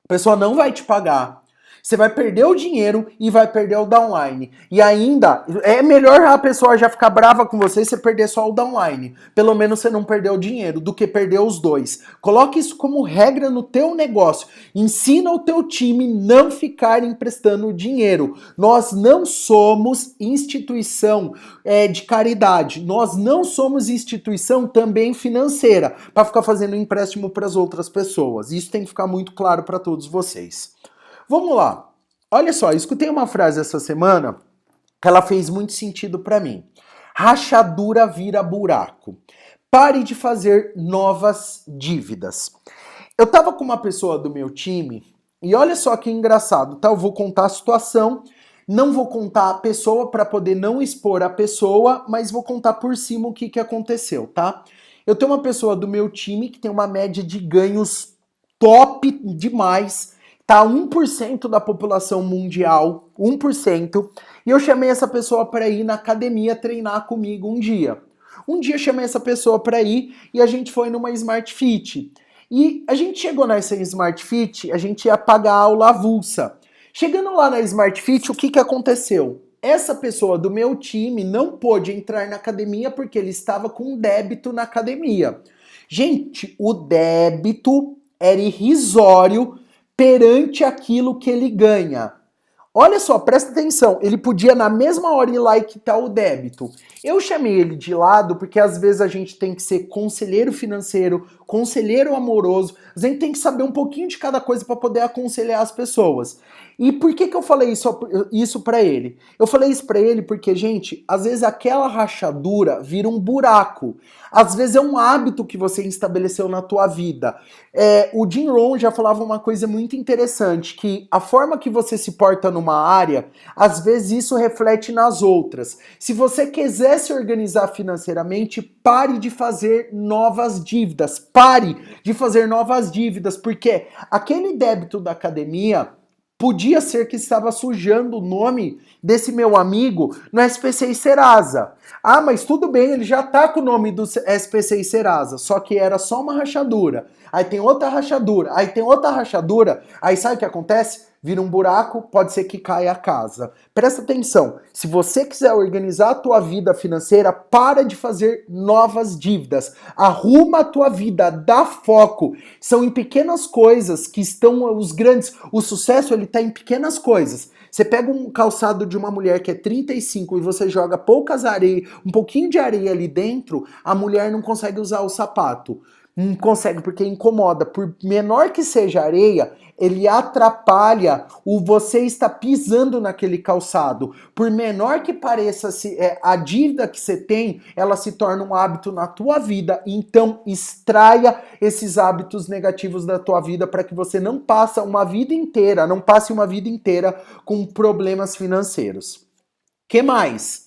Speaker 1: A pessoa não vai te pagar. Você vai perder o dinheiro e vai perder o downline. E ainda, é melhor a pessoa já ficar brava com você e você perder só o downline. Pelo menos você não perdeu o dinheiro, do que perder os dois. Coloque isso como regra no teu negócio. Ensina o teu time não ficar emprestando dinheiro. Nós não somos instituição de caridade. Nós não somos instituição também financeira para ficar fazendo empréstimo para as outras pessoas. Isso tem que ficar muito claro para todos vocês. Vamos lá. Olha só, eu escutei uma frase essa semana que ela fez muito sentido para mim. Rachadura vira buraco. Pare de fazer novas dívidas. Eu tava com uma pessoa do meu time e olha só que engraçado, tá? Eu vou contar a situação, não vou contar a pessoa para poder não expor a pessoa, mas vou contar por cima o que aconteceu, tá? Eu tenho uma pessoa do meu time que tem uma média de ganhos top demais, tá 1% da população mundial, 1%, e eu chamei essa pessoa para ir na academia treinar comigo um dia. Um dia eu chamei essa pessoa para ir e a gente foi numa Smart Fit. E a gente chegou nessa Smart Fit, a gente ia pagar a aula avulsa. Chegando lá na Smart Fit, o que que aconteceu? Essa pessoa do meu time não pôde entrar na academia porque ele estava com débito na academia. Gente, o débito era irrisório perante aquilo que ele ganha. Olha só, presta atenção, ele podia na mesma hora ir lá e quitar o débito. Eu chamei ele de lado porque às vezes a gente tem que ser conselheiro financeiro, conselheiro amoroso, a gente tem que saber um pouquinho de cada coisa para poder aconselhar as pessoas. E por que que eu falei isso para ele? Eu falei isso para ele porque, gente, às vezes aquela rachadura vira um buraco. Às vezes é um hábito que você estabeleceu na tua vida. O Jim Rohn já falava uma coisa muito interessante, que a forma que você se porta numa área, às vezes isso reflete nas outras. Se você quiser se organizar financeiramente, pare de fazer novas dívidas. Pare de fazer novas dívidas, porque aquele débito da academia podia ser que estava sujando o nome desse meu amigo no SPC e Serasa. Ah, mas tudo bem, ele já tá com o nome do SPC e Serasa, só que era só uma rachadura. Aí tem outra rachadura, aí tem outra rachadura, aí sabe o que acontece? Vira um buraco, pode ser que caia a casa. Presta atenção, se você quiser organizar a tua vida financeira, para de fazer novas dívidas. Arruma a tua vida, dá foco. São em pequenas coisas que estão os grandes... O sucesso, ele tá em pequenas coisas. Você pega um calçado de uma mulher que é 35 e você joga poucas areias, um pouquinho de areia ali dentro, a mulher não consegue usar o sapato. Não consegue porque incomoda. Por menor que seja a areia, ele atrapalha o você está pisando naquele calçado. Por menor que pareça a dívida que você tem, ela se torna um hábito na tua vida. Então, extraia esses hábitos negativos da tua vida para que você não passe uma vida inteira com problemas financeiros. Que mais?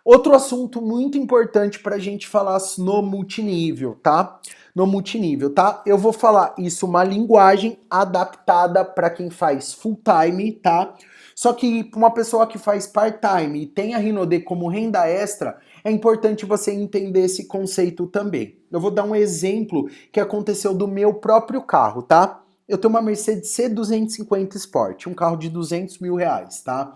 Speaker 1: Outro assunto muito importante para a gente falar no multinível, tá? No multinível, tá? Eu vou falar isso uma linguagem adaptada para quem faz full time, tá? Só que para uma pessoa que faz part-time e tem a Rinode como renda extra, é importante você entender esse conceito também. Eu vou dar um exemplo que aconteceu do meu próprio carro, tá? Eu tenho uma Mercedes C250 Sport, um carro de 200 mil reais, tá?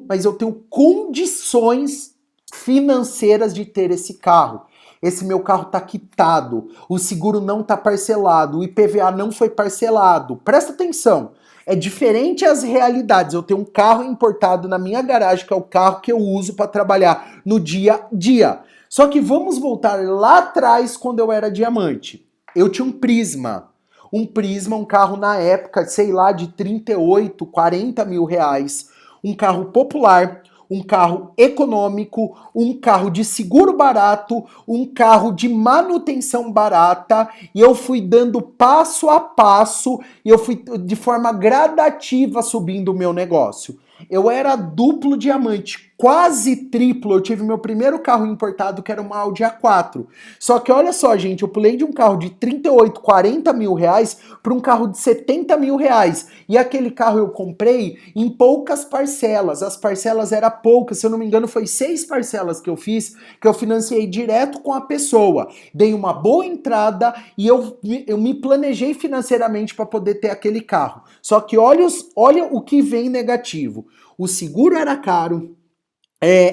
Speaker 1: Mas eu tenho condições financeiras de ter esse carro. Esse meu carro tá quitado, o seguro não tá parcelado, o IPVA não foi parcelado. Presta atenção, é diferente as realidades. Eu tenho um carro importado na minha garagem, que é o carro que eu uso para trabalhar no dia a dia. Só que vamos voltar lá atrás, quando eu era diamante. Eu tinha um Prisma, um carro na época, sei lá, de 38, 40 mil reais. Um carro popular, um carro econômico, um carro de seguro barato, um carro de manutenção barata, e eu fui dando passo a passo, e eu fui de forma gradativa subindo o meu negócio. Eu era duplo diamante, quase triplo. Eu tive meu primeiro carro importado, que era uma Audi A4. Só que olha só, gente, eu pulei de um carro de 38, 40 mil reais para um carro de 70 mil reais. E aquele carro eu comprei em poucas parcelas. As parcelas eram poucas, se eu não me engano, foi 6 parcelas que eu fiz, que eu financiei direto com a pessoa. Dei uma boa entrada e eu me planejei financeiramente para poder ter aquele carro. Só que olha o que vem negativo. O seguro era caro,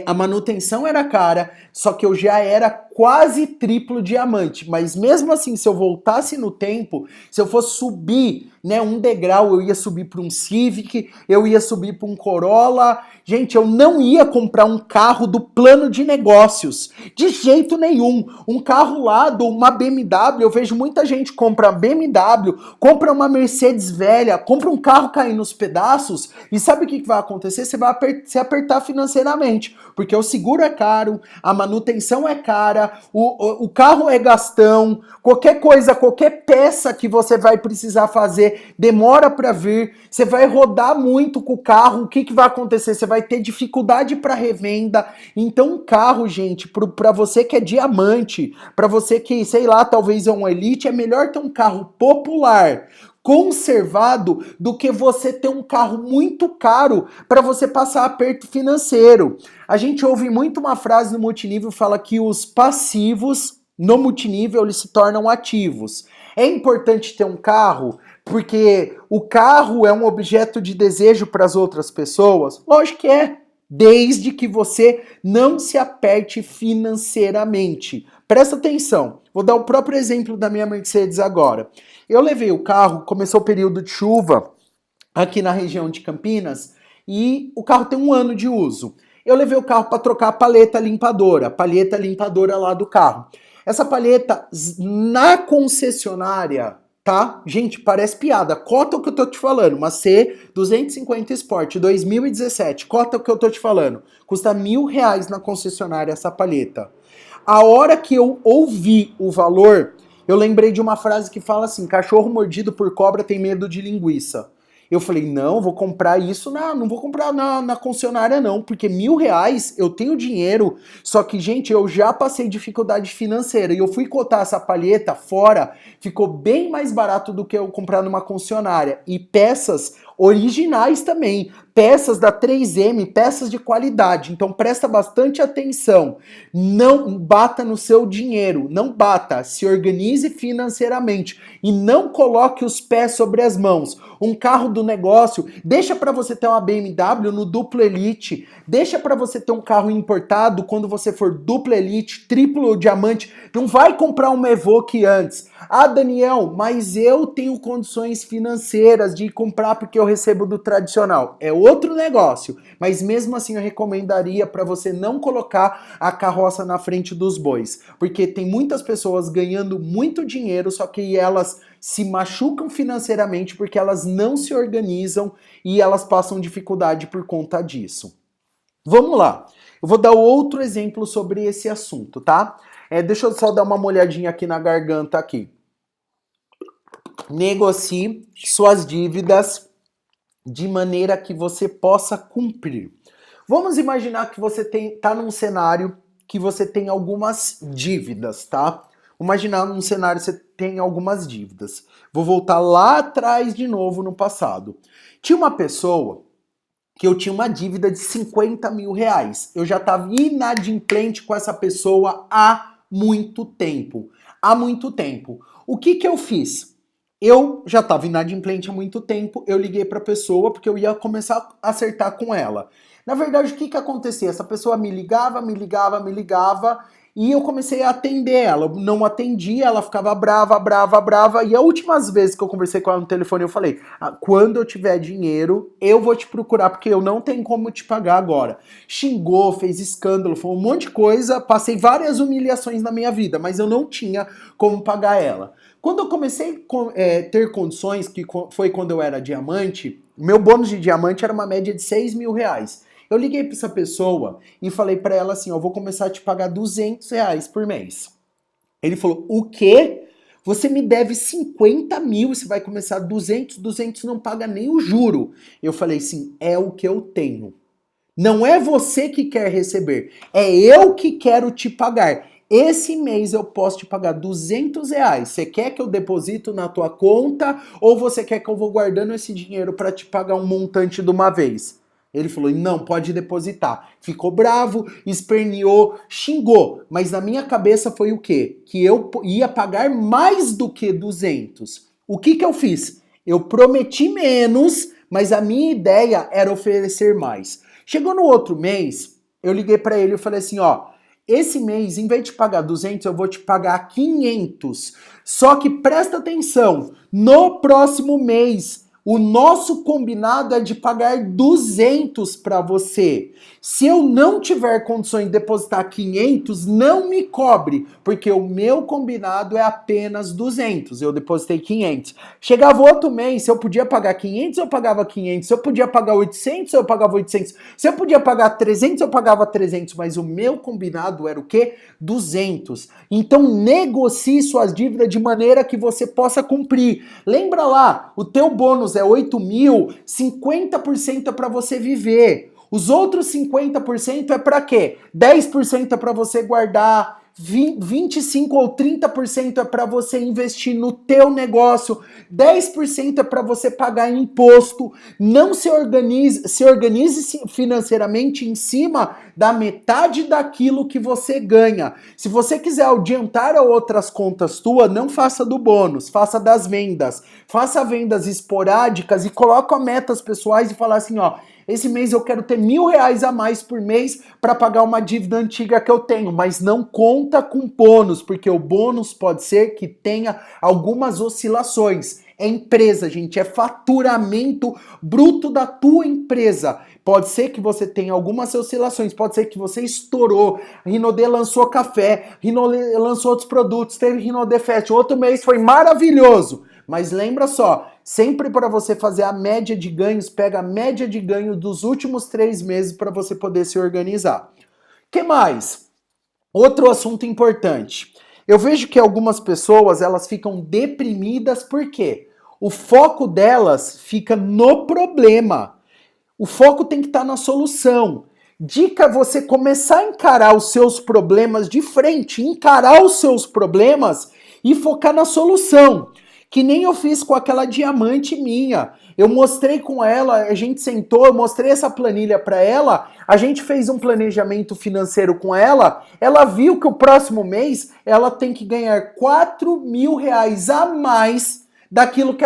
Speaker 1: a manutenção era cara, só que eu já era quase triplo diamante. Mas mesmo assim, se eu voltasse no tempo, se eu fosse subir, né, um degrau, eu ia subir para um Civic, eu ia subir para um Corolla. Gente, eu não ia comprar um carro do plano de negócios, de jeito nenhum. Um carro lá, uma BMW, eu vejo muita gente compra BMW, compra uma Mercedes velha, compra um carro caindo nos pedaços, e sabe o que vai acontecer? Você vai se apertar financeiramente, porque o seguro é caro, a manutenção é cara, o carro é gastão, qualquer coisa, qualquer peça que você vai precisar fazer você, demora para vir, você vai rodar muito com o carro, o que, que vai acontecer? Você vai ter dificuldade para revenda. Então, um carro, gente, para você que é diamante, para você que, sei lá, talvez é um elite, é melhor ter um carro popular, conservado, do que você ter um carro muito caro para você passar aperto financeiro. A gente ouve muito uma frase no multinível, fala que os passivos no multinível eles se tornam ativos. É importante ter um carro porque o carro é um objeto de desejo para as outras pessoas? Lógico que é, desde que você não se aperte financeiramente. Presta atenção, vou dar o próprio exemplo da minha Mercedes agora. Eu levei o carro, começou o período de chuva aqui na região de Campinas e o carro tem 1 ano de uso. Eu levei o carro para trocar a palheta limpadora lá do carro. Essa palheta na concessionária, tá? Gente, parece piada. Cota o que eu tô te falando, uma C250 Sport 2017, cota o que eu tô te falando. Custa R$ 1.000 na concessionária essa palheta. A hora que eu ouvi o valor, eu lembrei de uma frase que fala assim: cachorro mordido por cobra tem medo de linguiça. Eu falei, não, vou comprar isso, não vou comprar na concessionária não, porque R$ 1.000 eu tenho dinheiro, só que, gente, eu já passei dificuldade financeira e eu fui cotar essa palheta fora, ficou bem mais barato do que eu comprar numa concessionária. E peças originais também, peças da 3M, peças de qualidade. Então presta bastante atenção. Não bata no seu dinheiro, não bata. Se organize financeiramente e não coloque os pés sobre as mãos. Um carro do negócio, deixa para você ter uma BMW no duplo elite, deixa para você ter um carro importado quando você for duplo elite, triplo diamante. Não vai comprar um Evoque antes. Ah, Daniel, mas eu tenho condições financeiras de comprar porque eu recebo do tradicional. É outro negócio, mas mesmo assim eu recomendaria para você não colocar a carroça na frente dos bois, porque tem muitas pessoas ganhando muito dinheiro, só que elas se machucam financeiramente porque elas não se organizam e elas passam dificuldade por conta disso. Vamos lá, eu vou dar outro exemplo sobre esse assunto, tá? Deixa eu só dar uma molhadinha aqui na garganta aqui. Negocie suas dívidas de maneira que você possa cumprir. Vamos imaginar que você tá num cenário que você tem algumas dívidas, tá? Imaginar num cenário que você tem algumas dívidas. Vou voltar lá atrás de novo no passado. Tinha uma pessoa que eu tinha uma dívida de R$ 50.000. Eu já estava inadimplente com essa pessoa há muito tempo. Há muito tempo. O que eu fiz? Eu já estava inadimplente há muito tempo, eu liguei para a pessoa porque eu ia começar a acertar com ela. Na verdade, o que acontecia? Essa pessoa me ligava e eu comecei a atender ela. Eu não atendia, ela ficava brava. E as últimas vezes que eu conversei com ela no telefone, eu falei: quando eu tiver dinheiro, eu vou te procurar porque eu não tenho como te pagar agora. Xingou, fez escândalo, foi um monte de coisa, passei várias humilhações na minha vida, mas eu não tinha como pagar ela. Quando eu comecei a ter condições, que foi quando eu era diamante, meu bônus de diamante era uma média de R$ 6.000. Eu liguei para essa pessoa e falei para ela assim: eu vou começar a te pagar R$ 200 por mês. Ele falou: o quê? Você me deve 50.000, você vai começar 200 não paga nem o juro. Eu falei: sim, é o que eu tenho. Não é você que quer receber, é eu que quero te pagar. Esse mês eu posso te pagar R$ 200. Você quer que eu deposito na tua conta ou você quer que eu vou guardando esse dinheiro para te pagar um montante de uma vez? Ele falou: não, pode depositar. Ficou bravo, esperneou, xingou. Mas na minha cabeça foi o quê? Que eu ia pagar mais do que 200. O que eu fiz? Eu prometi menos, mas a minha ideia era oferecer mais. Chegou no outro mês, eu liguei para ele e falei assim: ó, esse mês, em vez de pagar 200, eu vou te pagar 500. Só que presta atenção, no próximo mês, O nosso combinado é de pagar 200 para você. Se eu não tiver condições de depositar 500, não me cobre, porque o meu combinado é apenas 200. Eu depositei 500. Chegava outro mês, se eu podia pagar 500, eu pagava 500. Se eu podia pagar 800, eu pagava 800. Se eu podia pagar 300, eu pagava 300. Mas o meu combinado era o quê? 200. Então negocie suas dívidas de maneira que você possa cumprir. Lembra lá, o teu bônus é 8 mil, 50% é para você viver. Os outros 50% é para quê? 10% é para você guardar, 25 ou 30% é para você investir no teu negócio, 10% é para você pagar imposto. Não se organize financeiramente em cima da metade daquilo que você ganha. Se você quiser adiantar a outras contas tuas, não faça do bônus, faça das vendas. Faça vendas esporádicas e coloca metas pessoais e fala assim, ó, esse mês eu quero ter R$ 1.000 a mais por mês para pagar uma dívida antiga que eu tenho, mas não conta com bônus, porque o bônus pode ser que tenha algumas oscilações. É empresa, gente, é faturamento bruto da tua empresa. Pode ser que você tenha algumas oscilações, pode ser que você estourou, Rinode lançou café, Rinode lançou outros produtos, teve Rinode Fest, outro mês foi maravilhoso. Mas lembra só, sempre para você fazer a média de ganhos, pega a média de ganho dos últimos 3 meses para você poder se organizar. Que mais? Outro assunto importante. Eu vejo que algumas pessoas, elas ficam deprimidas, por quê? O foco delas fica no problema. O foco tem que estar na solução. Dica é você começar a encarar os seus problemas de frente, encarar os seus problemas e focar na solução. Que nem eu fiz com aquela diamante minha. Eu mostrei com ela, a gente sentou, eu mostrei essa planilha para ela, a gente fez um planejamento financeiro com ela, ela viu que o próximo mês ela tem que ganhar R$ 4.000 a mais daquilo que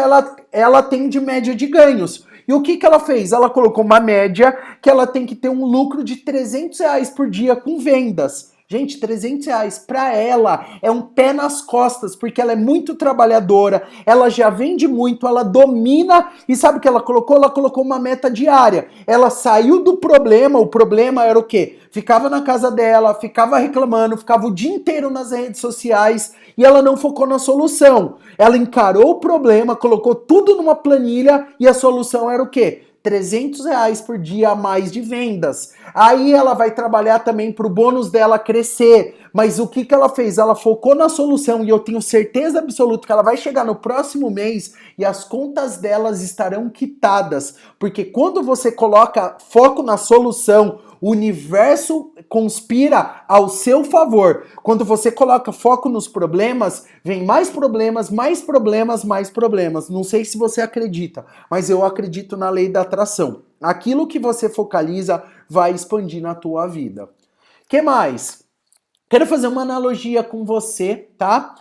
Speaker 1: ela tem de média de ganhos. E o que ela fez? Ela colocou uma média que ela tem que ter um lucro de R$ 300 por dia com vendas. Gente, R$ 300 para ela é um pé nas costas, porque ela é muito trabalhadora, ela já vende muito, ela domina, e sabe o que ela colocou? Ela colocou uma meta diária. Ela saiu do problema, o problema era o quê? Ficava na casa dela, ficava reclamando, ficava o dia inteiro nas redes sociais, e ela não focou na solução. Ela encarou o problema, colocou tudo numa planilha, e a solução era o quê? R$ 300 por dia a mais de vendas. Aí ela vai trabalhar também para o bônus dela crescer. Mas o que ela fez? Ela focou na solução e eu tenho certeza absoluta que ela vai chegar no próximo mês e as contas delas estarão quitadas. Porque quando você coloca foco na solução, o universo conspira ao seu favor. Quando você coloca foco nos problemas, vem mais problemas, mais problemas, mais problemas. Não sei se você acredita, mas eu acredito na lei da atração. Aquilo que você focaliza vai expandir na tua vida. Que mais? Quero fazer uma analogia com você, tá?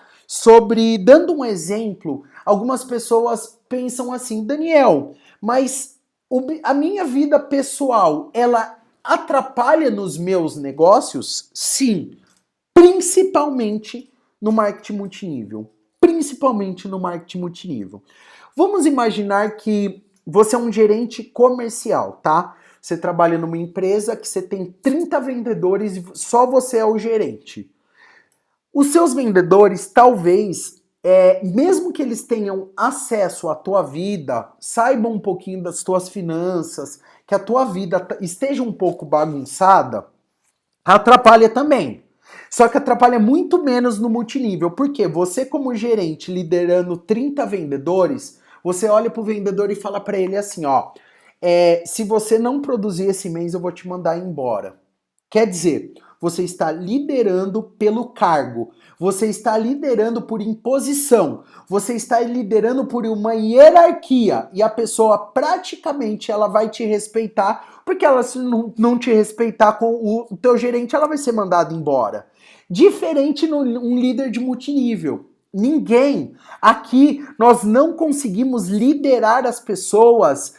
Speaker 1: Dando um exemplo, algumas pessoas pensam assim, Daniel, mas a minha vida pessoal, ela atrapalha nos meus negócios? Sim, principalmente no marketing multinível. Principalmente no marketing multinível. Vamos imaginar que você é um gerente comercial, tá? Você trabalha numa empresa que você tem 30 vendedores e só você é o gerente. Os seus vendedores, talvez, mesmo que eles tenham acesso à tua vida, saibam um pouquinho das tuas finanças, que a tua vida esteja um pouco bagunçada, atrapalha também. Só que atrapalha muito menos no multinível. Porque você, como gerente, liderando 30 vendedores, você olha pro vendedor e fala para ele assim, ó, se você não produzir esse mês, eu vou te mandar embora. Quer dizer, você está liderando pelo cargo, você está liderando por imposição, você está liderando por uma hierarquia e a pessoa praticamente ela vai te respeitar, porque ela se não te respeitar com o teu gerente, ela vai ser mandada embora. Diferente num líder de multinível. Ninguém. Aqui nós não conseguimos liderar as pessoas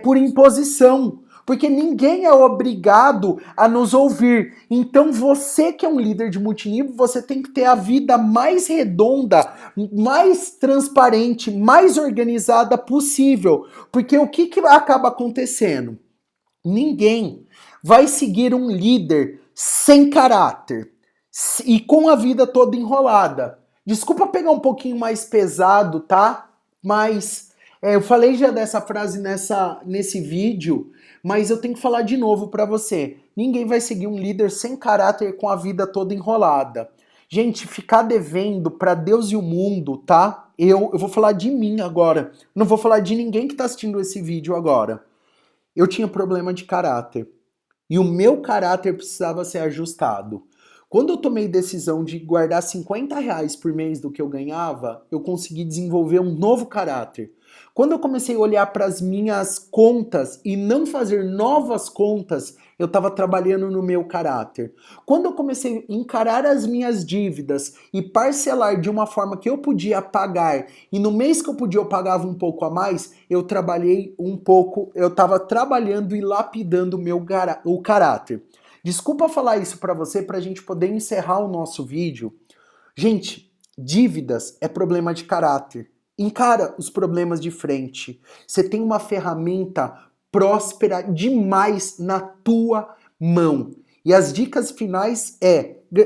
Speaker 1: por imposição. porque ninguém é obrigado a nos ouvir. Então você que é um líder de multinível, você tem que ter a vida mais redonda, mais transparente, mais organizada possível. Porque o que acaba acontecendo? Ninguém vai seguir um líder sem caráter e com a vida toda enrolada. Desculpa pegar um pouquinho mais pesado, tá? Mas eu falei já dessa frase nesse vídeo, mas eu tenho que falar de novo para você. Ninguém vai seguir um líder sem caráter com a vida toda enrolada. Gente, ficar devendo para Deus e o mundo, tá? Eu vou falar de mim agora. Não vou falar de ninguém que tá assistindo esse vídeo agora. Eu tinha problema de caráter. E o meu caráter precisava ser ajustado. Quando eu tomei decisão de guardar R$ 50 por mês do que eu ganhava, eu consegui desenvolver um novo caráter. Quando eu comecei a olhar para as minhas contas e não fazer novas contas, eu estava trabalhando no meu caráter. Quando eu comecei a encarar as minhas dívidas e parcelar de uma forma que eu podia pagar, e no mês que eu podia eu pagava um pouco a mais, eu trabalhei um pouco, eu estava trabalhando e lapidando o caráter. Desculpa falar isso para você, para a gente poder encerrar o nosso vídeo. Gente, dívidas é problema de caráter. Encara os problemas de frente. Você tem uma ferramenta próspera demais na tua mão. E as dicas finais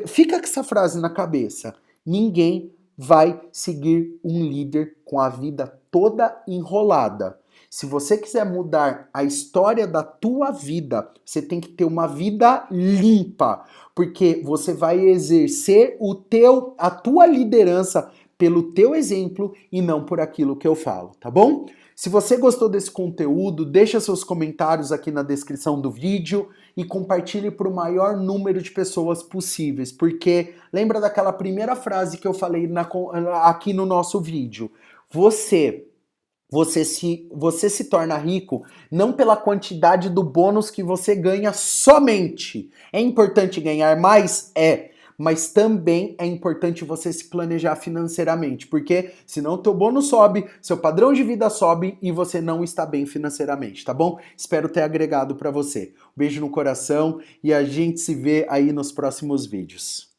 Speaker 1: fica com essa frase na cabeça. Ninguém vai seguir um líder com a vida toda enrolada. Se você quiser mudar a história da tua vida, você tem que ter uma vida limpa, porque você vai exercer a tua liderança pelo teu exemplo e não por aquilo que eu falo, tá bom? Se você gostou desse conteúdo, deixa seus comentários aqui na descrição do vídeo e compartilhe para o maior número de pessoas possíveis, porque lembra daquela primeira frase que eu falei aqui no nosso vídeo? Você se torna rico não pela quantidade do bônus que você ganha somente. É importante ganhar mais? Mas também é importante você se planejar financeiramente, porque senão o teu bônus sobe, seu padrão de vida sobe e você não está bem financeiramente, tá bom? Espero ter agregado para você. Um beijo no coração e a gente se vê aí nos próximos vídeos.